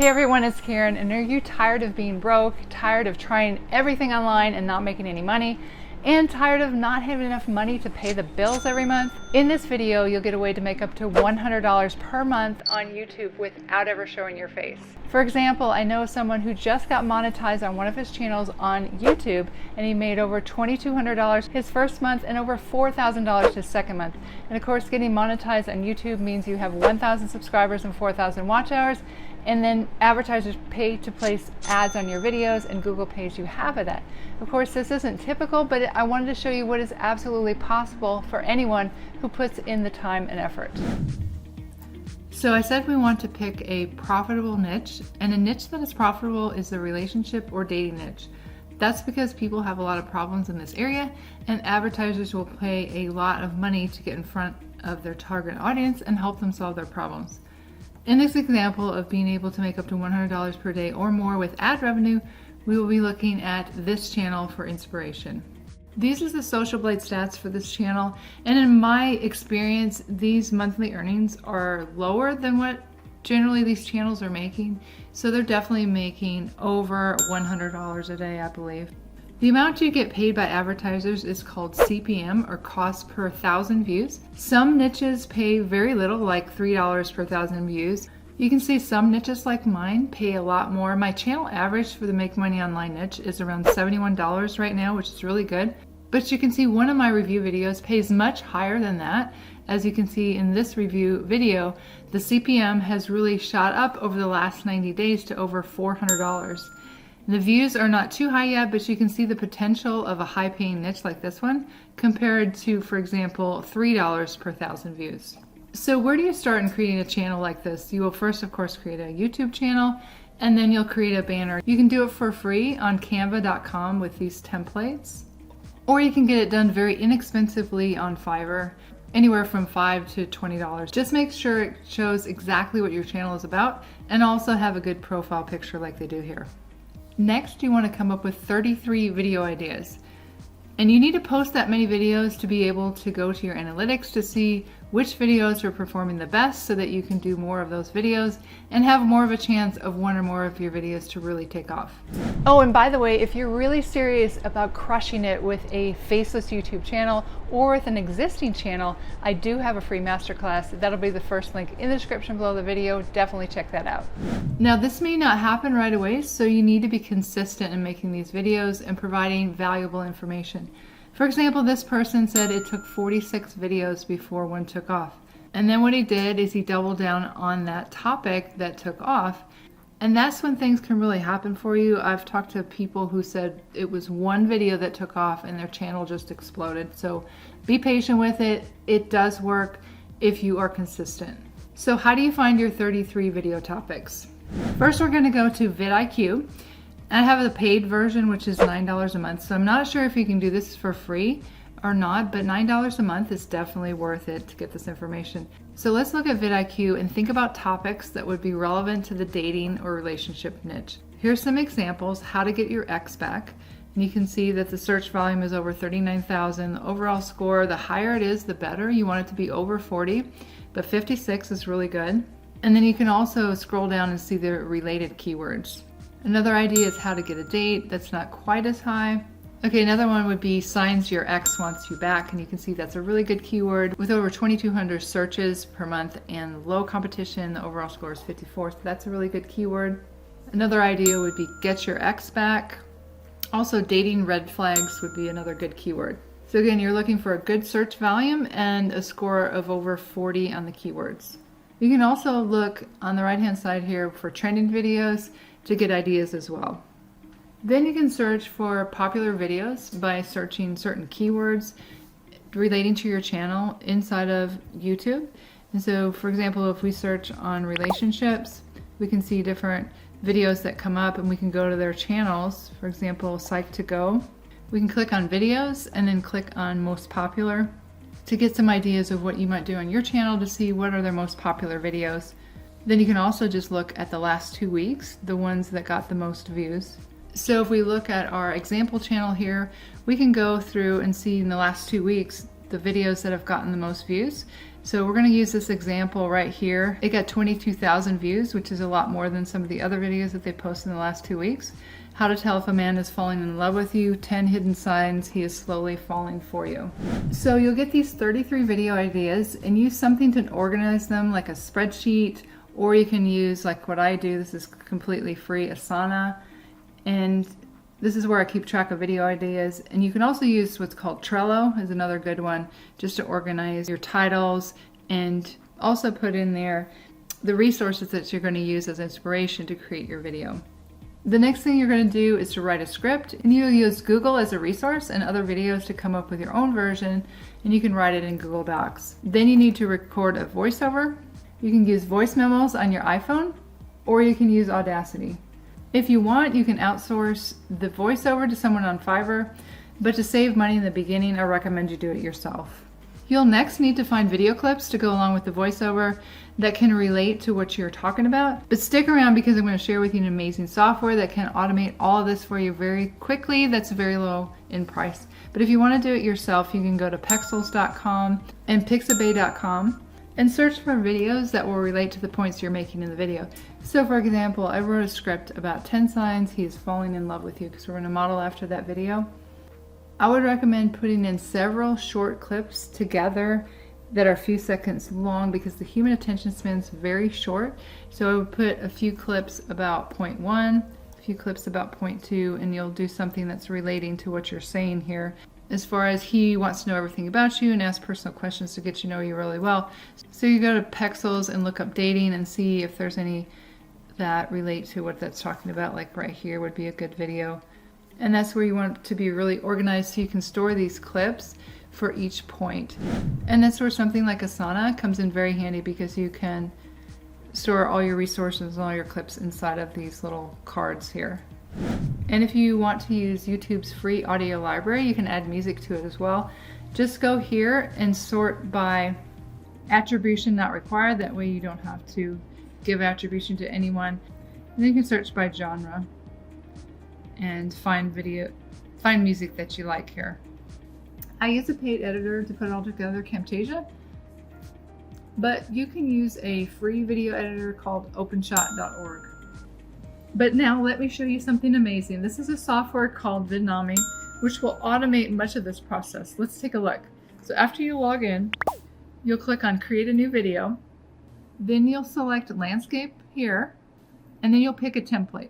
Hey everyone, it's Karen, and are you tired of being broke, tired of trying everything online and not making any money, and tired of not having enough money to pay the bills every month? In this video, you'll get a way to make up to $100 per month on YouTube without ever showing your face. For example, I know someone who just got monetized on one of his channels on YouTube, and he made over $2,200 his first month and over $4,000 his second month. And of course, getting monetized on YouTube means you have 1,000 subscribers and 4,000 watch hours, and then advertisers pay to place ads on your videos, and Google pays you half of that. Of course, this isn't typical, but I wanted to show you what is absolutely possible for anyone who puts in the time and effort. So I said we want to pick a profitable niche, and a niche that is profitable is the relationship or dating niche. That's because people have a lot of problems in this area, and advertisers will pay a lot of money to get in front of their target audience and help them solve their problems. In this example of being able to make up to $100 per day or more with ad revenue, we will be looking at this channel for inspiration. These are the Social Blade stats for this channel, and in my experience, these monthly earnings are lower than what generally these channels are making, so they're definitely making over $100 a day, I believe. The amount you get paid by advertisers is called CPM, or cost per 1,000 views. Some niches pay very little, like $3 per 1,000 views. You can see some niches like mine pay a lot more. My channel average for the Make Money Online niche is around $71 right now, which is really good. But you can see one of my review videos pays much higher than that. As you can see in this review video, the CPM has really shot up over the last 90 days to over $400. The views are not too high yet, but you can see the potential of a high-paying niche like this one compared to, for example, $3 per 1,000 views. So where do you start in creating a channel like this? You will first, of course, create a YouTube channel, and then you'll create a banner. You can do it for free on canva.com with these templates, or you can get it done very inexpensively on Fiverr, anywhere from $5 to $20. Just make sure it shows exactly what your channel is about, and also have a good profile picture like they do here. Next, you want to come up with 33 video ideas. And you need to post that many videos to be able to go to your analytics to see which videos are performing the best so that you can do more of those videos and have more of a chance of one or more of your videos to really take off. Oh, and by the way, if you're really serious about crushing it with a faceless YouTube channel or with an existing channel, I do have a free masterclass. That'll be the first link in the description below the video. Definitely check that out. Now, this may not happen right away, so you need to be consistent in making these videos and providing valuable information. For example, this person said it took 46 videos before one took off. And then what he did is he doubled down on that topic that took off. And that's when things can really happen for you. I've talked to people who said it was one video that took off and their channel just exploded. So be patient with it. It does work if you are consistent. So how do you find your 33 video topics? First, we're going to go to vidIQ. I have the paid version, which is $9 a month. So I'm not sure if you can do this for free or not, but $9 a month is definitely worth it to get this information. So let's look at vidIQ and think about topics that would be relevant to the dating or relationship niche. Here's some examples: how to get your ex back. And you can see that the search volume is over 39,000. The overall score, the higher it is, the better. You want it to be over 40, but 56 is really good. And then you can also scroll down and see the related keywords. Another idea is how to get a date. That's not quite as high. Okay, another one would be signs your ex wants you back, and you can see that's a really good keyword with over 2,200 searches per month and low competition. The overall score is 54, so that's a really good keyword. Another idea would be get your ex back. Also, dating red flags would be another good keyword. So again, you're looking for a good search volume and a score of over 40 on the keywords. You can also look on the right-hand side here for trending videos to get ideas as well. Then you can search for popular videos by searching certain keywords relating to your channel inside of YouTube. And so, for example, if we search on relationships, we can see different videos that come up, and we can go to their channels. For example, Psych to Go. We can click on videos and then click on most popular to get some ideas of what you might do on your channel to see what are their most popular videos. Then you can also just look at the last 2 weeks, the ones that got the most views. So if we look at our example channel here, we can go through and see in the last 2 weeks the videos that have gotten the most views. So we're going to use this example right here. It got 22,000 views, which is a lot more than some of the other videos that they posted in the last 2 weeks. How to tell if a man is falling in love with you, 10 hidden signs he is slowly falling for you. So you'll get these 33 video ideas and use something to organize them, like a spreadsheet, or you can use like what I do. This is completely free, Asana. And this is where I keep track of video ideas. And you can also use what's called Trello, is another good one, just to organize your titles and also put in there the resources that you're going to use as inspiration to create your video. The next thing you're going to do is to write a script, and you'll use Google as a resource and other videos to come up with your own version, and you can write it in Google Docs. Then you need to record a voiceover. You can use voice memos on your iPhone, or you can use Audacity. If you want, you can outsource the voiceover to someone on Fiverr, but to save money in the beginning, I recommend you do it yourself. You'll next need to find video clips to go along with the voiceover that can relate to what you're talking about. But stick around because I'm going to share with you an amazing software that can automate all of this for you very quickly. That's very low in price. But if you want to do it yourself, you can go to pexels.com and pixabay.com and search for videos that will relate to the points you're making in the video. So for example, I wrote a script about 10 signs he is falling in love with you, because we're going to model after that video. I would recommend putting in several short clips together that are a few seconds long, because the human attention span is very short. So I would put a few clips about point 1, a few clips about point 2, and you'll do something that's relating to what you're saying here. As far as he wants to know everything about you and ask personal questions to get to know you really well. So you go to Pexels and look up dating and see if there's any that relate to what that's talking about, like right here would be a good video. And that's where you want it to be really organized so you can store these clips for each point. And that's where something like Asana comes in very handy, because you can store all your resources and all your clips inside of these little cards here. And if you want to use YouTube's free audio library, you can add music to it as well. Just go here and sort by attribution not required. That way you don't have to give attribution to anyone. And then you can search by genre and find music that you like here. I use a paid editor to put it all together, Camtasia, but you can use a free video editor called openshot.org. But now let me show you something amazing. This is a software called Vidnami, which will automate much of this process. Let's take a look. So after you log in, you'll click on create a new video. Then you'll select landscape here, and then you'll pick a template.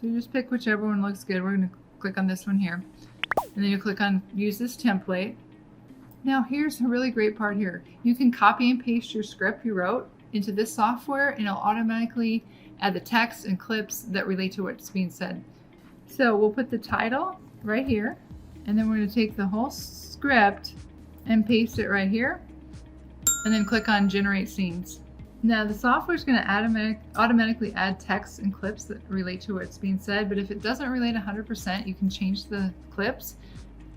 So you just pick whichever one looks good. We're going to click on this one here. And then you click on use this template. Now here's a really great part here. You can copy and paste your script you wrote into this software, and it'll automatically add the text and clips that relate to what's being said. So we'll put the title right here, and then we're going to take the whole script and paste it right here, and then click on generate scenes. Now the software is going to automatically add text and clips that relate to what's being said, but if it doesn't relate 100%, you can change the clips.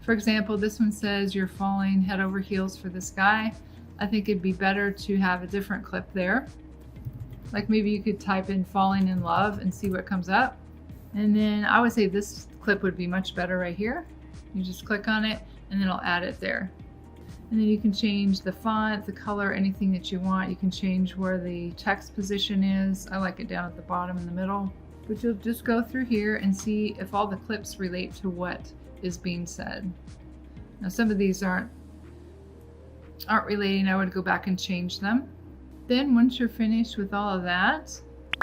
For example, this one says you're falling head over heels for this guy. I think it'd be better to have a different clip there. Like maybe you could type in falling in love and see what comes up. And then I would say this clip would be much better right here. You just click on it and then it'll add it there. And then you can change the font, the color, anything that you want. You can change where the text position is. I like it down at the bottom in the middle. But you'll just go through here and see if all the clips relate to what is being said. Now some of these aren't relating. I would go back and change them. Then once you're finished with all of that,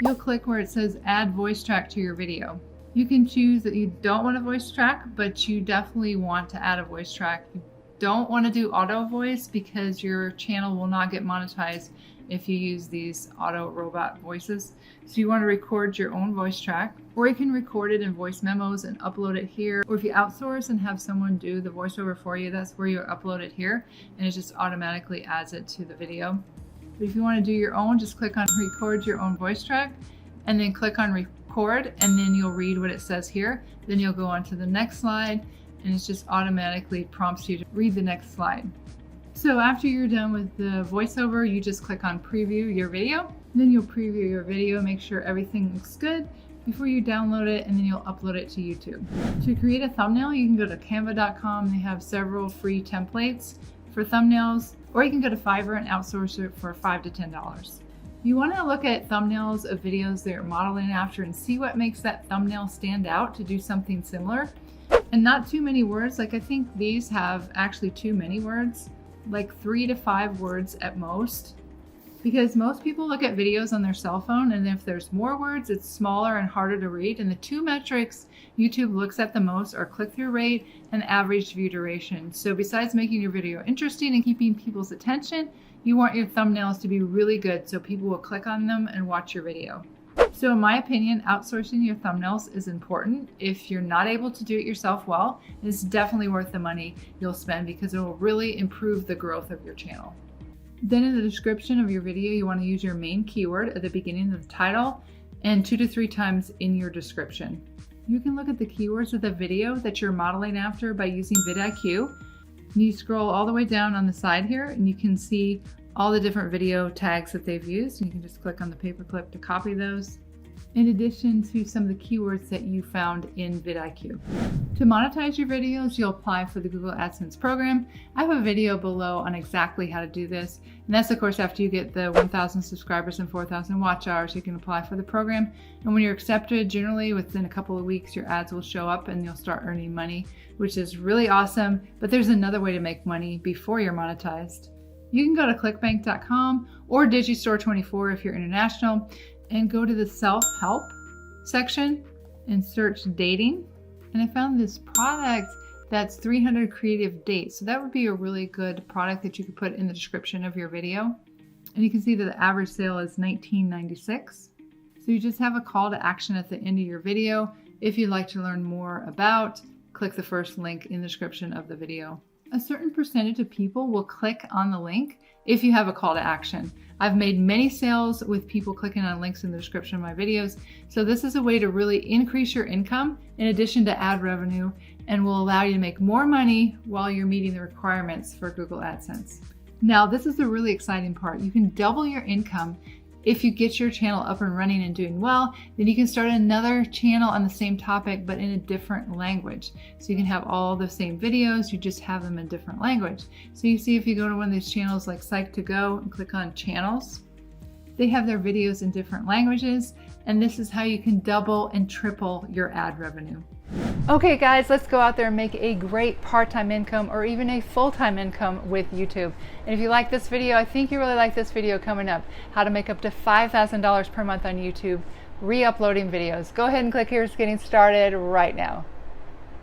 you'll click where it says add voice track to your video. You can choose that you don't want a voice track, but you definitely want to add a voice track. You don't want to do auto voice because your channel will not get monetized if you use these auto robot voices. So you want to record your own voice track, or you can record it in voice memos and upload it here. Or if you outsource and have someone do the voiceover for you, that's where you upload it here, and it just automatically adds it to the video. But if you want to do your own, just click on record your own voice track and then click on record, and then you'll read what it says here. Then you'll go on to the next slide, and it just automatically prompts you to read the next slide. So after you're done with the voiceover, you just click on preview your video. Then you'll preview your video, make sure everything looks good before you download it, and then you'll upload it to YouTube. To create a thumbnail, you can go to canva.com. They have several free templates for thumbnails, or you can go to Fiverr and outsource it for $5 to $10. You want to look at thumbnails of videos that you're modeling after and see what makes that thumbnail stand out to do something similar. And not too many words. Like I think these have actually too many words, like 3 to 5 words at most. Because most people look at videos on their cell phone, and if there's more words, it's smaller and harder to read. And the two metrics YouTube looks at the most are click-through rate and average view duration. So besides making your video interesting and keeping people's attention, you want your thumbnails to be really good so people will click on them and watch your video. So in my opinion, outsourcing your thumbnails is important. If you're not able to do it yourself well, it's definitely worth the money you'll spend because it will really improve the growth of your channel. Then in the description of your video, you want to use your main keyword at the beginning of the title and 2 to 3 times in your description. You can look at the keywords of the video that you're modeling after by using vidIQ. And you scroll all the way down on the side here and you can see all the different video tags that they've used. And you can just click on the paperclip to copy those, in addition to some of the keywords that you found in vidIQ. To monetize your videos, you'll apply for the Google AdSense program. I have a video below on exactly how to do this. And that's of course after you get the 1,000 subscribers and 4,000 watch hours, you can apply for the program. And when you're accepted, generally within a couple of weeks, your ads will show up and you'll start earning money, which is really awesome. But there's another way to make money before you're monetized. You can go to clickbank.com or Digistore24 if you're international, and go to the self-help section and search dating. And I found this product that's 300 creative dates. So that would be a really good product that you could put in the description of your video. And you can see that the average sale is $19.96. So you just have a call to action at the end of your video. If you'd like to learn more about, click the first link in the description of the video. A certain percentage of people will click on the link if you have a call to action. I've made many sales with people clicking on links in the description of my videos. So this is a way to really increase your income in addition to ad revenue, and will allow you to make more money while you're meeting the requirements for Google AdSense. Now, this is the really exciting part. You can double your income if you get your channel up and running and doing well. Then you can start another channel on the same topic, but in a different language. So you can have all the same videos, you just have them in different language. So you see if you go to one of these channels like Psych2Go and click on channels, they have their videos in different languages. And this is how you can double and triple your ad revenue. Okay guys, let's go out there and make a great part-time income or even a full-time income with YouTube. And if you like this video, I think you really like this video coming up, how to make up to $5,000 per month on YouTube, re-uploading videos. Go ahead and click here, it's getting started right now.